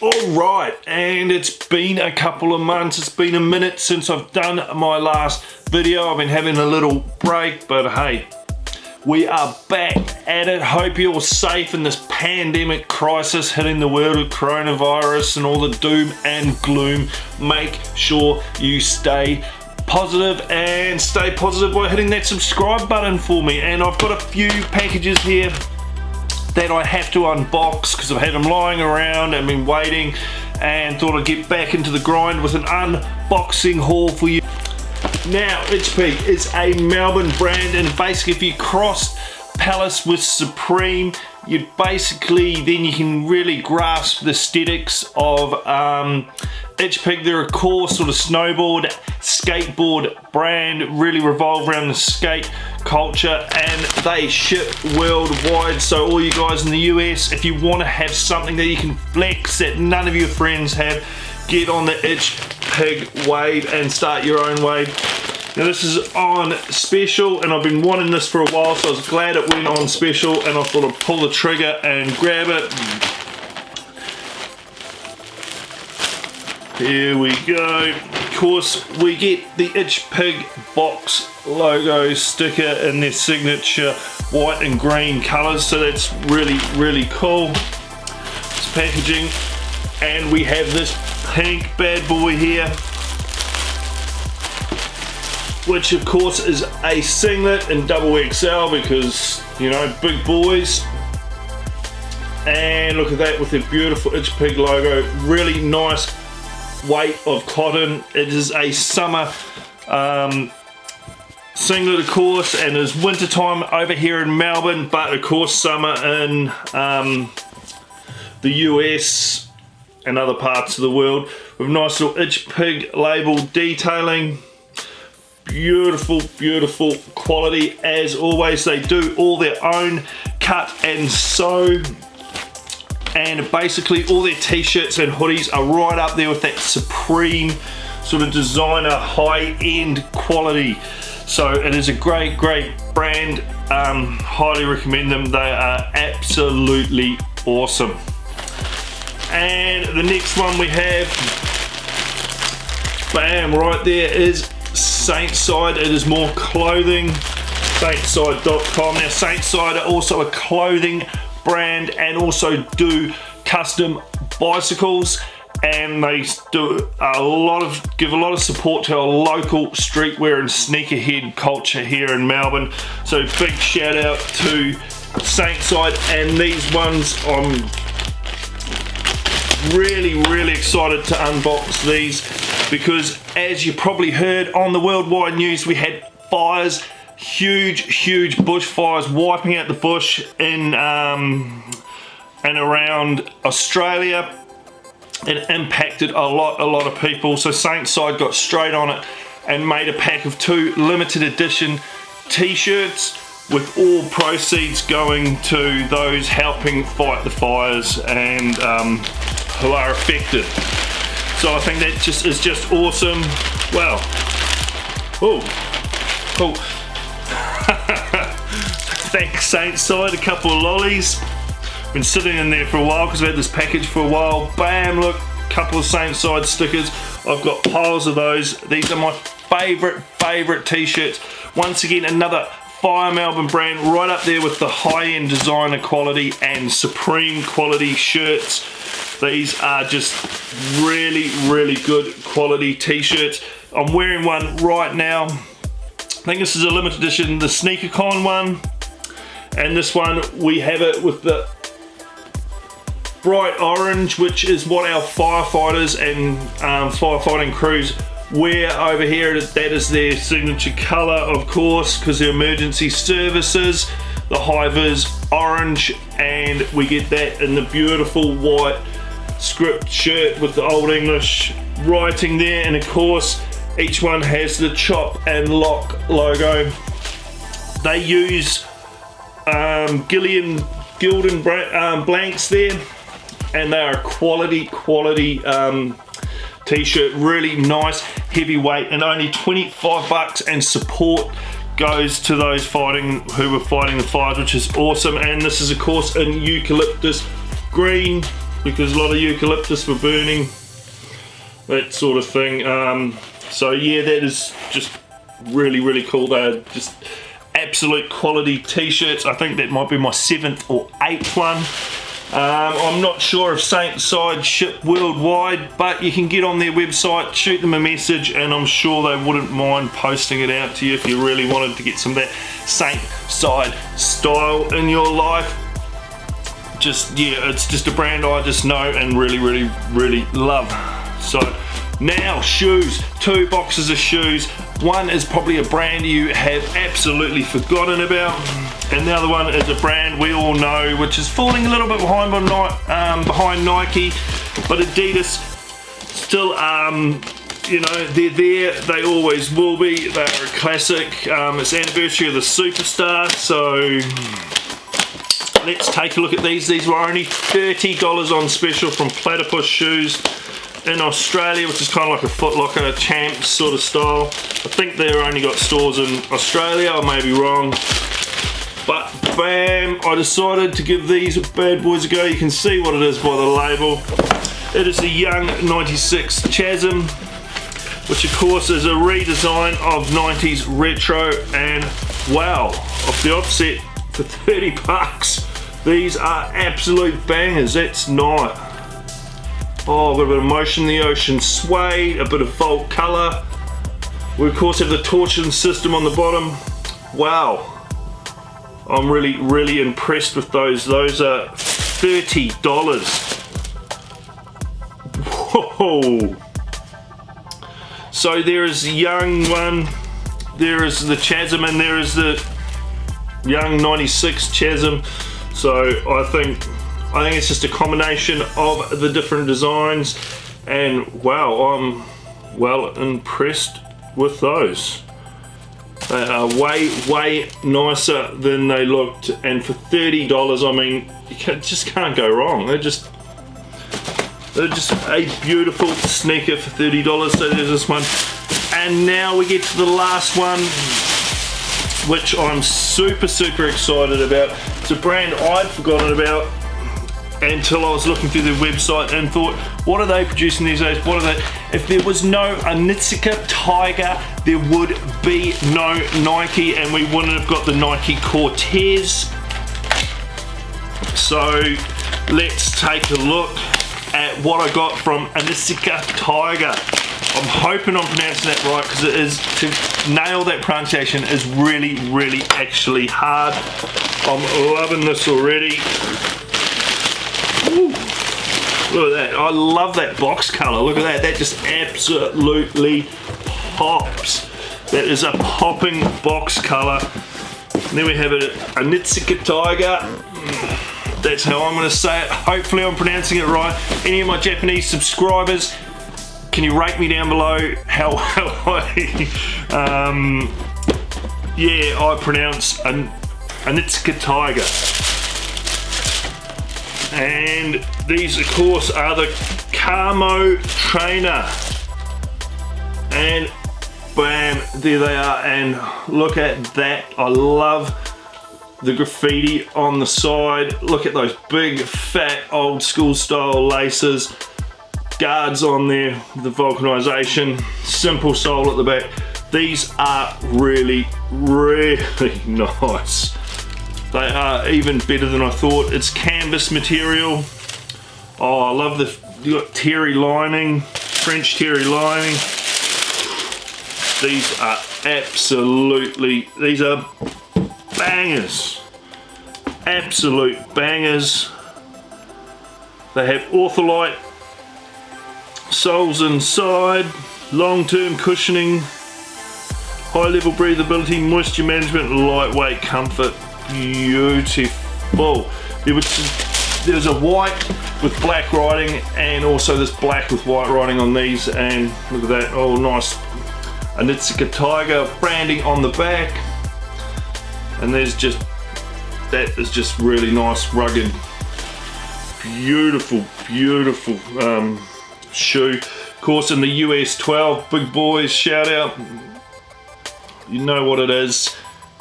Alright, and it's been a couple of months, it's been a minute since I've done my last video. I've been having a little break, but hey, we are back at it. Hope you're all safe in this pandemic crisis hitting the world with coronavirus and all the doom and gloom. Make sure you stay positive, and stay positive by hitting that subscribe button for me. And I've got a few packages here that I have to unbox because I've had them lying around and been waiting, and thought I'd get back into the grind with an unboxing haul for you. Now, HP is a Melbourne brand, and basically if you cross Palace with Supreme, you then you can really grasp the aesthetics of HP. They're a core sort of snowboard, skateboard brand, really revolve around the skate culture, and they ship worldwide. So all you guys in the US, if you want to have something that you can flex that none of your friends have, get on the HP wave and start your own wave. Now this is on special, and I've been wanting this for a while, so I was glad it went on special, and I thought I'd pull the trigger and grab it. Here we go. Of course, we get the Itch Pig box logo sticker in their signature white and green colours, so that's really cool. This packaging, and we have this pink bad boy here, which of course is a singlet in double XL because, you know, big boys. And look at that with the beautiful Itch Pig logo. Really nice weight of cotton. It is a summer singlet, of course, and it's winter time over here in Melbourne, but of course summer in the US and other parts of the world, with nice little Itch Pig label detailing. Beautiful quality as always. They do all their own cut and sew, and basically all their t-shirts and hoodies are right up there with that Supreme sort of designer high-end quality. So it is a great brand. Highly recommend them. They are absolutely awesome. And the next one we have, bam, right there, is Saintside. It is more clothing. Saintside.com. Now Saintside are also a clothing brand and also do custom bicycles, and they do give a lot of support to our local streetwear and sneakerhead culture here in Melbourne. So big shout out to Saintside, and these ones I'm really excited to unbox these, because as you probably heard on the worldwide news, we had fires, huge bushfires wiping out the bush in and around Australia. It impacted a lot of people, so Saintside got straight on it and made a pack of 2 limited edition t-shirts, with all proceeds going to those helping fight the fires and who are affected. So I think that is just awesome. Well, thanks Saintside. A couple of lollies. Been sitting in there for a while because I've had this package for a while. Bam, look, couple of Saintside stickers. I've got piles of those. These are my favorite t-shirts. Once again, another Fire Melbourne brand, right up there with the high-end designer quality and Supreme quality shirts. These are just really good quality t-shirts. I'm wearing one right now. I think this is a limited edition, the SneakerCon one. And this one, we have it with the bright orange, which is what our firefighters and firefighting crews wear over here. That is their signature color, of course, because they're emergency services. The high-vis orange, and we get that in the beautiful white script shirt with the Old English writing there, and of course each one has the chop and lock logo. They use Gildan blanks there, and they are quality t-shirt, really nice, heavyweight, and only 25 bucks, and support goes to those who were fighting the fires, which is awesome. And this is of course in eucalyptus green. because a lot of eucalyptus were burning, that sort of thing. So yeah, that is just really cool. They're just absolute quality t-shirts. I think that might be my 7th or 8th one. I'm not sure if Saint Side ship worldwide, but you can get on their website, shoot them a message, and I'm sure they wouldn't mind posting it out to you if you really wanted to get some of that Saint Side style in your life. Just, yeah, it's just a brand I just know and really love. So now shoes, 2 boxes of shoes. One is probably a brand you have absolutely forgotten about, and the other one is a brand we all know, which is falling a little bit behind behind Nike, but Adidas still, you know, they're there. They always will be. They're a classic. It's the anniversary of the Superstar, so let's take a look at these. These were only $30 on special from Platypus Shoes in Australia, which is kind of like a Foot Locker Champs sort of style. I think they've only got stores in Australia, I may be wrong. But bam, I decided to give these bad boys a go. You can see what it is by the label. It is the Young 96 Chasm, which of course is a redesign of 90s retro, and wow, off the offset for 30 bucks. These are absolute bangers. That's nice. Oh, got a bit of motion in the ocean suede, a bit of Volt colour. We of course have the torsion system on the bottom. Wow, I'm really impressed with those. Those are $30. Whoa! So there is the Young one, there is the Chasm, and there is the Young 96 Chasm. So I think it's just a combination of the different designs, and wow, I'm well impressed with those. They are way nicer than they looked, and for $30, I mean, you just can't go wrong. They're just a beautiful sneaker for $30. So there's this one, and now we get to the last one, which I'm super excited about. It's a brand I'd forgotten about until I was looking through their website and thought, what are they producing these days? What are they? If there was no Onitsuka Tiger, there would be no Nike, and we wouldn't have got the Nike Cortez. So let's take a look at what I got from Onitsuka Tiger. I'm hoping I'm pronouncing that right, because it is, to nail that pronunciation is really actually hard. I'm loving this already. Ooh, look at that. I love that box colour. Look at that. That just absolutely pops. That is a popping box colour. And then we have a Onitsuka Tiger. That's how I'm going to say it. Hopefully I'm pronouncing it right. Any of my Japanese subscribers, can you rate me down below how I pronounce Onitsuka Tiger. And these of course are the Camo Trainer, and bam, there they are, and look at that. I love the graffiti on the side. Look at those big fat old school style laces, guards on there, the vulcanization, simple sole at the back. These are really nice. They are even better than I thought. It's canvas material. Oh, I love you got terry lining, French terry lining. These are these are bangers. Absolute bangers. They have ortholite soles inside, long-term cushioning, high-level breathability, moisture management, lightweight comfort. Beautiful. There's a white with black writing, and also this black with white writing on these, and look at that. Oh, nice Onitsuka Tiger branding on the back, and that is just really nice, rugged, beautiful shoe. Of course, in the US 12, big boys, shout out, you know what it is.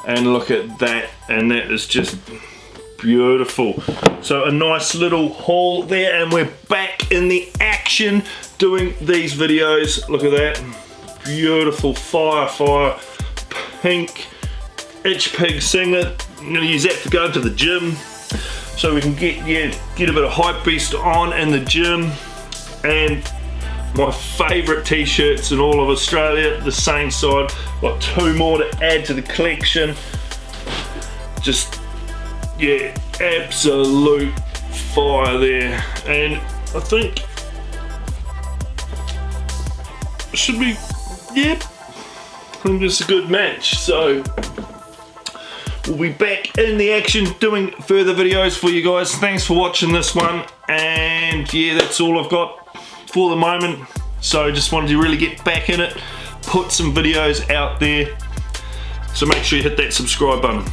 And look at that, and that is just Beautiful. So a nice little haul there, and we're back in the action doing these videos. Look at that. Beautiful fire pink itch pig singlet. I'm gonna use that to go to the gym so we can get a bit of hype beast on in the gym. And my favourite t-shirts in all of Australia, the same side. Got 2 more to add to the collection. Just, yeah, absolute fire there. And I think it should be, yep, I think it's a good match. So we'll be back in the action doing further videos for you guys. Thanks for watching this one, and yeah, that's all I've got for the moment. So just wanted to really get back in it, put some videos out there. So make sure you hit that subscribe button.